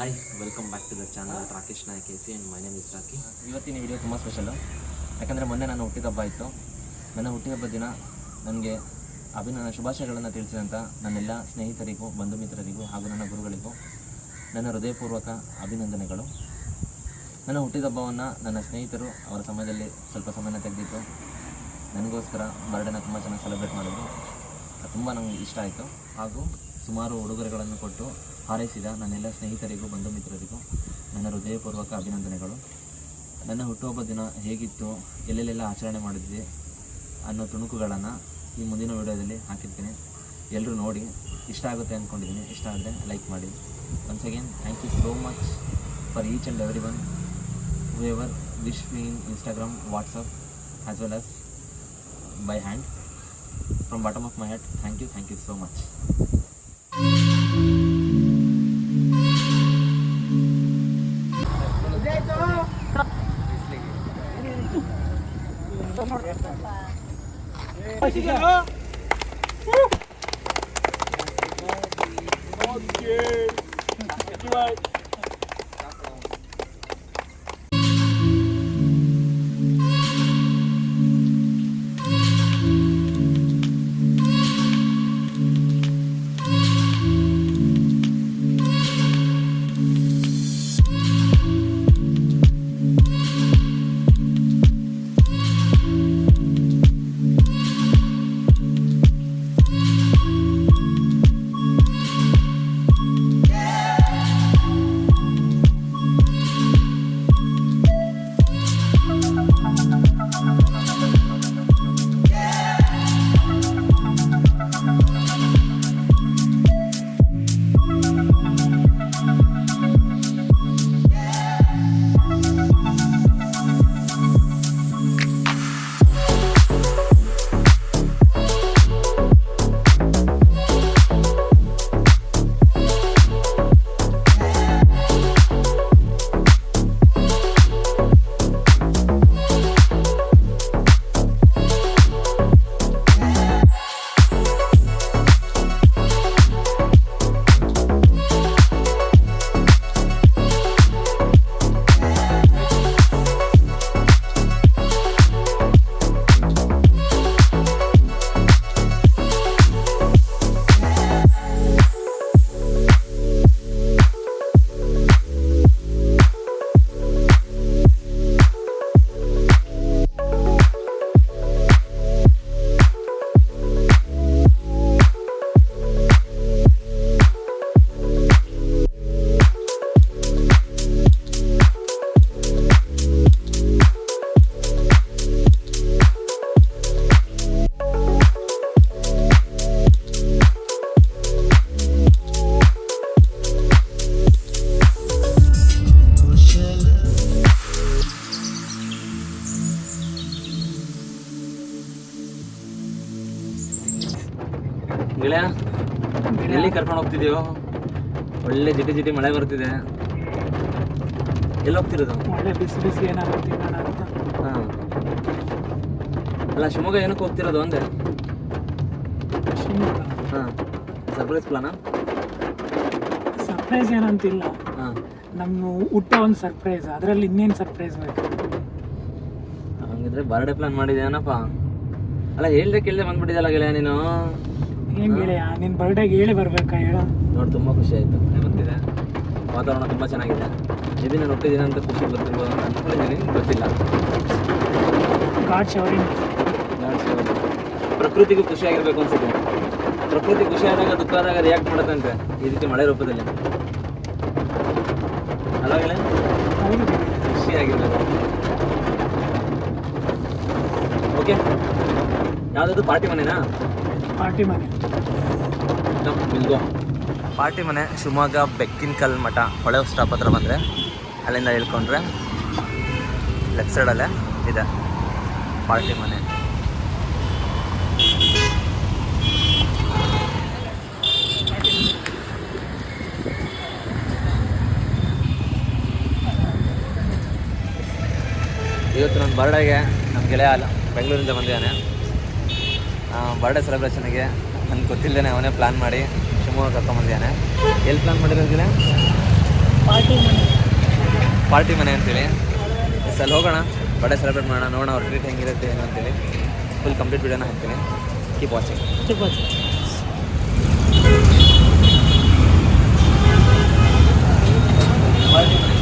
Hi welcome back to the channel Rakesh Nayak AC and my name is Rocky. ಇವತ್ತಿನ video ತುಂಬ special. ಯಾಕಂದರೆ ಮೊನ್ನೆ ನನ್ನ ಹುಟ್ಟಿದಬ್ಬ ಇತ್ತು. ನನ್ನ ಹುಟ್ಟಿದಬ್ಬದ ದಿನ ನನಗೆ ಶುಭಾಶಯಗಳನ್ನು ತಿಳಿಸಿದಂಥ ನನ್ನೆಲ್ಲ ಸ್ನೇಹಿತರಿಗೂ, ಬಂಧು ಮಿತ್ರರಿಗೂ ಹಾಗೂ ನನ್ನ ಗುರುಗಳಿಗೂ ನನ್ನ ಹೃದಯಪೂರ್ವಕ ಅಭಿನಂದನೆಗಳು. ನನ್ನ ಹುಟ್ಟಿದಬ್ಬವನ್ನು ನನ್ನ ಸ್ನೇಹಿತರು ಅವರ ಸಮಯದಲ್ಲಿ ಸ್ವಲ್ಪ ಸಮಯನ ತೆಗೆದಿತ್ತು ನನಗೋಸ್ಕರ ಬರ್ಡೇನ ತುಂಬ ಚೆನ್ನಾಗಿ ಸೆಲೆಬ್ರೇಟ್ ಮಾಡಿದ್ರು. ತುಂಬ ನನಗೆ ಇಷ್ಟ ಆಯಿತು. ಹಾಗೂ ಸುಮಾರು ಉಡುಗೊರೆಗಳನ್ನು ಕೊಟ್ಟು ಹಾರೈಸಿದ ನನ್ನೆಲ್ಲ ಸ್ನೇಹಿತರಿಗೂ, ಬಂಧು ಮಿತ್ರರಿಗೂ ನನ್ನ ಹೃದಯಪೂರ್ವಕ ಅಭಿನಂದನೆಗಳು. ನನ್ನ ಹುಟ್ಟುಹಬ್ಬದ ದಿನ ಹೇಗಿತ್ತು, ಎಲ್ಲೆಲ್ಲೆಲ್ಲ ಆಚರಣೆ ಮಾಡಿದ್ವಿ ಅನ್ನೋ ತುಣುಕುಗಳನ್ನು ಈ ಮುಂದಿನ ವಿಡಿಯೋದಲ್ಲಿ ಹಾಕಿರ್ತೀನಿ. ಎಲ್ಲರೂ ನೋಡಿ, ಇಷ್ಟ ಆಗುತ್ತೆ ಅಂದ್ಕೊಂಡಿದ್ದೀನಿ. ಇಷ್ಟ ಆದರೆ ಲೈಕ್ ಮಾಡಿ. Once again thank you so much for each and every one whoever wish me in Instagram, WhatsApp as well as by hand. From bottom of my heart, thank you so much. ಗೆಳೆಯ, ಎಲ್ಲಿ ಕರ್ಕೊಂಡು ಹೋಗ್ತಿದ್ದೀವೋ? ಒಳ್ಳೆ ಜಿಟಿ ಮಳೆ ಬರ್ತಿದೆ. ಎಲ್ಲಿ ಹೋಗ್ತಿರೋದು? ಒಳ್ಳೆ ಬಿಸಿ ಏನಾಗುತ್ತೆ ಹಾಂ, ಅಲ್ಲ ಶಿವಮೊಗ್ಗ ಏನಕ್ಕೆ ಹೋಗ್ತಿರೋದು ಅಂದೆ? ಶಿವಮೊಗ್ಗ. ಹಾಂ, ಸರ್ಪ್ರೈಸ್ ಪ್ಲಾನಾ? ಸರ್ಪ್ರೈಸ್ ಏನಂತಿಲ್ಲ. ಹಾಂ, ನಮ್ಮ ಹುಟ್ಟ ಒಂದು ಸರ್ಪ್ರೈಸ್, ಅದರಲ್ಲಿ ಇನ್ನೇನು ಸರ್ಪ್ರೈಸ್ ಬೇಕು? ಹಂಗಿದ್ರೆ ಬರ್ಡೇ ಪ್ಲಾನ್ ಮಾಡಿದ್ದೇನಪ್ಪ. ಅಲ್ಲ ಹೇಳ್ದೆ ಕೇಳ್ದೆ ಬಂದ್ಬಿಟ್ಟಿದ್ದಲ್ಲ ಗೆಳೆಯ ನೀನು. ಏನು ಗೆಳೆಯ, ನಿನ್ನ ಬರ್ಡೇಗೆ ಹೇಳಿ ಬರ್ಬೇಕಾ ಹೇಳು? ನೋಡಿ, ತುಂಬ ಖುಷಿ ಆಯಿತು. ಗೊತ್ತಿದೆ, ವಾತಾವರಣ ತುಂಬ ಚೆನ್ನಾಗಿದೆ. ಇದು ನಾನು ಹುಟ್ಟಿದ್ದೀನಿ ಅಂತ ಖುಷಿ ಬರ್ತಿರ್ಬೋದು ಅಂತ ಅಂದ್ಕೊಂಡಿದ್ದೀನಿ, ಗೊತ್ತಿಲ್ಲ. God showering. ಪ್ರಕೃತಿಗೂ ಖುಷಿಯಾಗಿರ್ಬೇಕು ಅನ್ಸುತ್ತೆ. ಪ್ರಕೃತಿ ಖುಷಿಯಾದಾಗ, ದುಃಖ ಆದಾಗ ರಿಯಾಕ್ಟ್ ಮಾಡುತ್ತಂತೆ, ಇದಕ್ಕೆ ಮಳೆ ರೂಪದಲ್ಲಿ. ಅಲ್ವಾಗಲೇ ಖುಷಿಯಾಗಿರ್ಬೇಕು. ಓಕೆ, ಯಾವುದಾದ್ರು ಪಾರ್ಟಿ ಮನೆನಾ? ಪಾರ್ಟಿ ಮನೆ. ಪಾರ್ಟಿ ಮನೆ ಶಿವಮೊಗ್ಗ ಬೆಕ್ಕಿನಕಲ್ ಮಠ ಹೊಳೆ ಸ್ಟಾಪ್ ಹತ್ರ ಬಂದರೆ ಅಲ್ಲಿಂದ ಇಳ್ಕೊಂಡ್ರೆ ಲೆಫ್ಟ್ ಸೈಡಲ್ಲೇ ಇದೆ ಪಾರ್ಟಿ ಮನೆ. ಇವತ್ತು ನನ್ನ ಬರ್ಡೇಗೆ ನಮ್ಮ ಗೆಳೆಯ ಬೆಂಗಳೂರಿಂದ ಬಂದಿದ್ದಾನೆ. ಬರ್ಡೇ ಸೆಲೆಬ್ರೇಷನ್ಗೆ ನನಗೆ ಗೊತ್ತಿಲ್ಲದೇ ಅವನೇ ಪ್ಲ್ಯಾನ್ ಮಾಡಿ ಶಿವಮೊಗ್ಗ ಕರ್ಕೊಂಬಂದಿದ್ದಾನೆ. ಎಲ್ಲಿ ಪ್ಲ್ಯಾನ್ ಮಾಡಿರೋದಿಲ್ಲ? ಪಾರ್ಟಿ ಮನೆ ಅಂತೇಳಿ ಅಲ್ಲಿ ಹೋಗೋಣ, ಬರ್ಡೇ ಸೆಲೆಬ್ರೇಟ್ ಮಾಡೋಣ, ನೋಡೋಣ ಅವ್ರ ಟ್ರೀಟ್ ಹೆಂಗಿರುತ್ತೆ ಏನು ಅಂತೇಳಿ. ಫುಲ್ ಕಂಪ್ಲೀಟ್ ವಿಡಿಯೋನ ಹಾಕ್ತೀನಿ. Keep watching. ಪಾರ್ಟಿ ಮನೆ.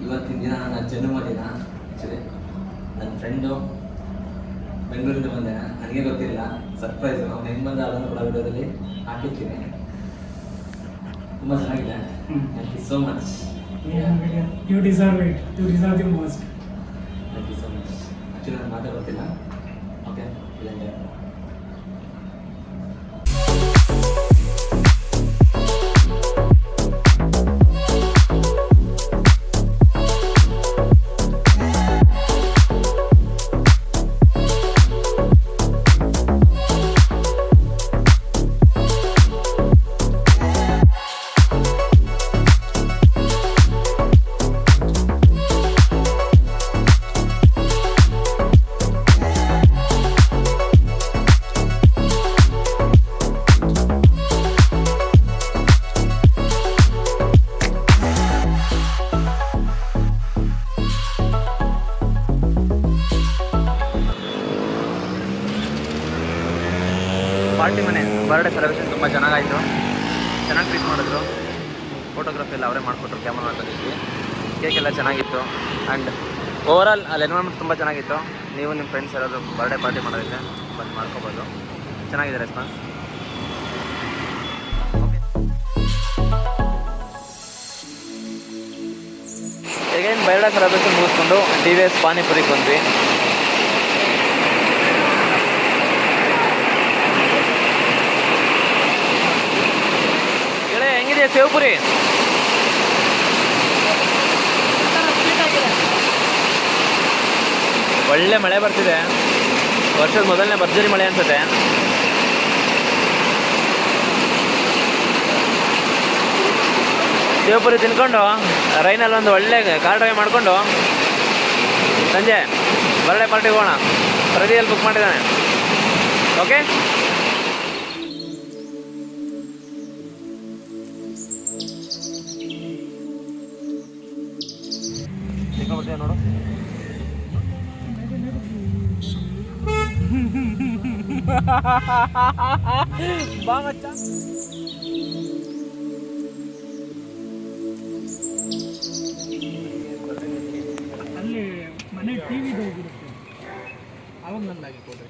ಇವತ್ತಿನ ದಿನ ನನ್ನ ಜನ್ಮದಿನ. ಆ್ಯಕ್ಚುಲಿ ನನ್ನ ಫ್ರೆಂಡು ಬೆಂಗಳೂರಿಂದ ಬಂದೆ, ನನಗೆ ಗೊತ್ತಿಲ್ಲ, ಸರ್ಪ್ರೈಸು. ಅವ್ನು ಹೆಂಗೆ ಬಂದ ಅದನ್ನು ಕೂಡ ವಿಡಿಯೋದಲ್ಲಿ ಹಾಕಿರ್ತೀನಿ. ತುಂಬ ಚೆನ್ನಾಗಿದೆ. Thank you so much. You deserve it. You deserve the most. Thank you so much. Actually ನನಗೆ ಮಾತೇ ಗೊತ್ತಿಲ್ಲ. ಓಕೆ, ಇಲ್ಲ ಪಾರ್ಟಿ ಮನೆ ಬರ್ಡೇ ಸೆಲೆಬ್ರೇಷನ್ ತುಂಬ ಚೆನ್ನಾಗಾಯಿತು. ಚೆನ್ನಾಗಿ ಟ್ರೀಟ್ ಮಾಡಿದ್ರು. ಫೋಟೋಗ್ರಫಿ ಎಲ್ಲ ಅವರೇ ಮಾಡಿಕೊಟ್ರು, ಕ್ಯಾಮ್ರಾ ಮಾಡ್ಕೊಂಡಿದ್ವಿ. ಕೇಕ್ ಎಲ್ಲ ಚೆನ್ನಾಗಿತ್ತು. ಆ್ಯಂಡ್ ಓವರಾಲ್ ಅಲ್ಲಿ ಎನ್ವೈರ್ಮೆಂಟ್ ತುಂಬ ಚೆನ್ನಾಗಿತ್ತು. ನೀವು ನಿಮ್ಮ ಫ್ರೆಂಡ್ಸ್ ಯಾರಾದರೂ ಬರ್ಡೇ ಪಾರ್ಟಿ ಮಾಡೋದಿದ್ರೆ ಬಂದು ಮಾಡ್ಕೋಬೋದು. ಚೆನ್ನಾಗಿದೆ ರೆಸ್ಪಾನ್ಸ್. ಈಗೇನು ಬರ್ಡೇ ಸೆಲೆಬ್ರೇಷನ್ ಮುಗಿಸ್ಕೊಂಡು TVS ಪಾನಿಪುರಿಗೆ ಬಂದ್ವಿ. ಹೆಂಗಿದೆ ಸೇವ್ಪುರಿ? ಒಳ್ಳೆ ಮಳೆ ಬರ್ತಿದೆ. ವರ್ಷದ ಮೊದಲನೇ ಭರ್ಜರಿ ಮಳೆ ಅನ್ಸುತ್ತೆ. ಸೇವ್ಪುರಿ ತಿನ್ಕೊಂಡು ರೈನಲ್ಲಿ ಒಂದು ಒಳ್ಳೆ ಕಾರ್ ಡ್ರೈವ್ ಮಾಡಿಕೊಂಡು ಸಂಜೆ ಬರ್ಡೇ ಪಾರ್ಟಿಗೆ ಹೋಗೋಣ. ಪ್ರತಿಯಲ್ಲಿ ಬುಕ್ ಮಾಡಿದ್ದಾನೆ. ಓಕೆ, ನೋಡು. ಬಾ ಮಚ್ಚ. ಅಲ್ಲಿ ಮನೆ ಟಿವಿ ಹೋಗಿರುತ್ತೆ, ಅವಾಗ ನಂದಾಗಿ ಕೊಡ್ರಿ.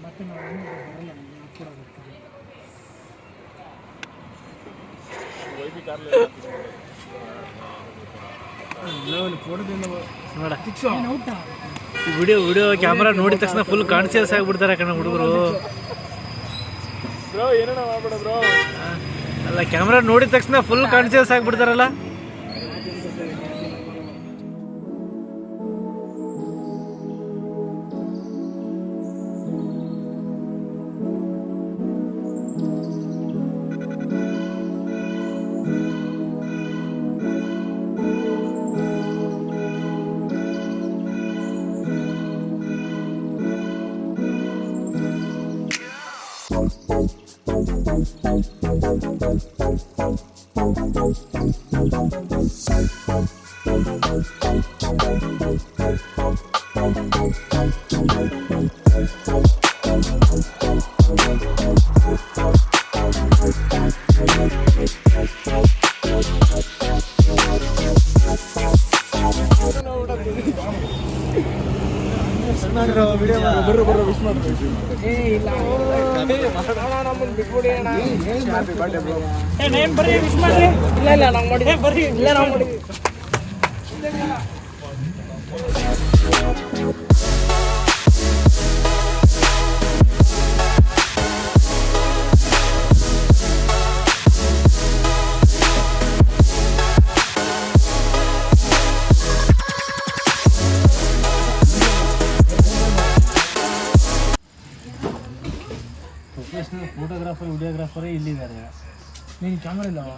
ಮತ್ತೆ ನಾವು ಬರಲ್ಲ ಕೊಡೋದು. ವಿಡಿಯೋ ಕ್ಯಾಮ್ರಾ ನೋಡಿದ ತಕ್ಷಣ ಫುಲ್ ಕಾನ್ಸಿಯಸ್ ಆಗಿಬಿಡ್ತಾರೆ ಕಣ ಹುಡುಗರು. ಅಲ್ಲ, ಕ್ಯಾಮ್ರಾ ನೋಡಿದ ತಕ್ಷಣ ಫುಲ್ ಕಾನ್ಸಿಯಸ್ ಆಗಿಬಿಡ್ತಾರಲ್ಲ. ಪ್ರೊಫೆಷನಲ್ ಫೋಟೋಗ್ರಾಫರ್ ವಿಡಿಯೋಗ್ರಾಫರೇ ಇಲ್ಲಿದ್ದಾರೆ. ನೀನು ಕ್ಯಾಮ್ರಾ ಇಲ್ಲವಾ?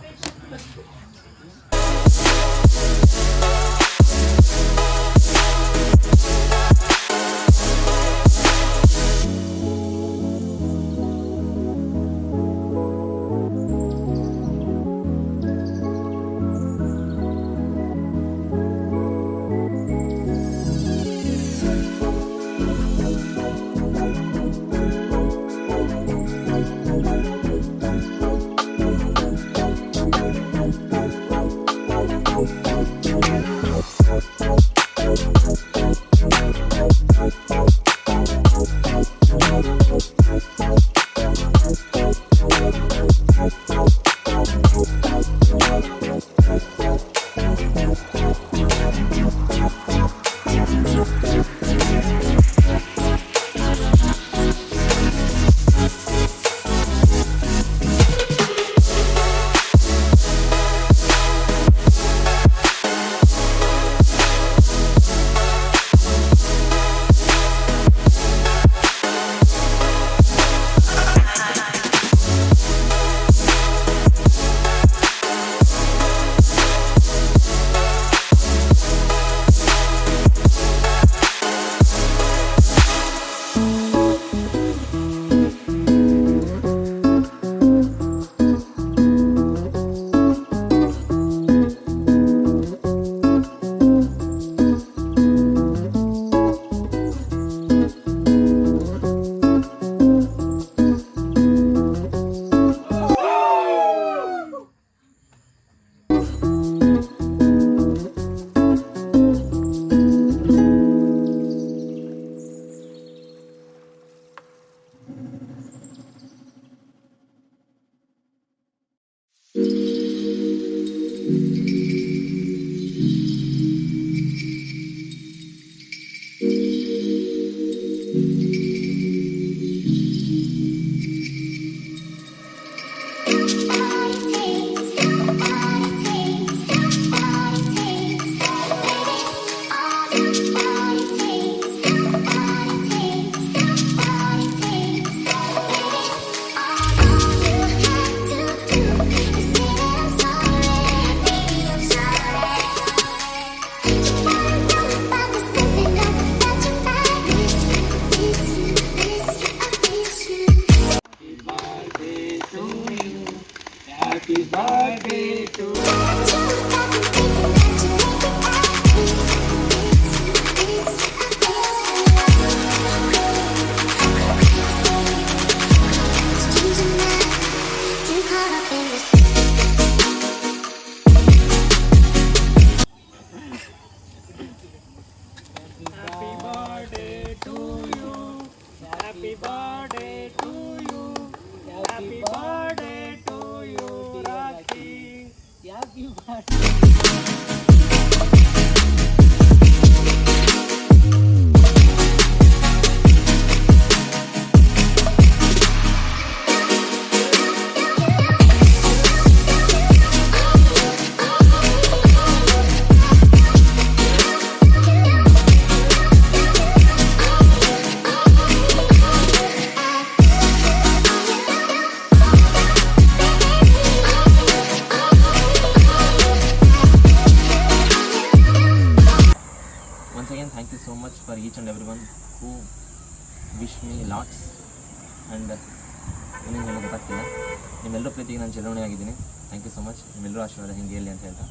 Thank you so much for each and everyone who wish me lots and ಏನೇನು ಹೇಳೋದು ಗೊತ್ತಾಗ್ತಿಲ್ಲ. ನಿಮ್ಮೆಲ್ಲರ ಪ್ರೀತಿಗೆ ನಾನು ಚಿರಋಣಿ ಆಗಿದ್ದೀನಿ. Thank you so much. ನಿಮ್ಮೆಲ್ಲರೂ ಆಶೀರ್ವಾದ ಹಿಂಗೆ ಇರಲಿ ಅಂತ ಹೇಳ್ತಾ